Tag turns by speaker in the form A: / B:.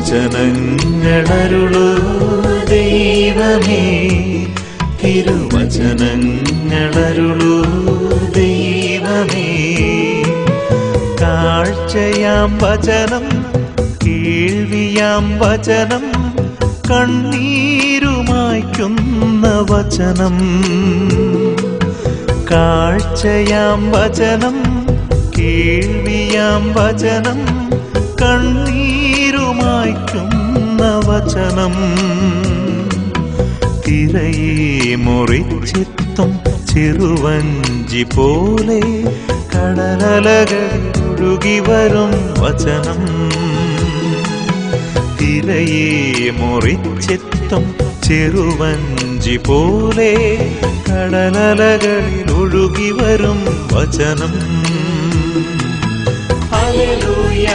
A: തിരുവചനങ്ങളരുളൂ ദൈവമേ, തിരുവചനങ്ങളരുളൂ ദൈവമേ. കാഴ്ചയാം വചനം, കേൾവിയാം വചനം, കണ്ണീരുമായ്ക്കുന്ന വചനം. കാഴ്ചയാം വചനം, കേൾവിയാം വചനം, കണ്ണീരുമായ്ക്കുന്ന വചനം. തിരയെ മുറിച്ചെത്തും ചെറുവഞ്ചി പോലെ കടലലകളിൽ ഒഴുകി വരും വചനം. തിരയെ മുറിച്ചെത്തും ചെറുവഞ്ചി പോലെ കടലലകളിൽ ഒഴുകി വരും വചനം. ഹല്ലേലൂയ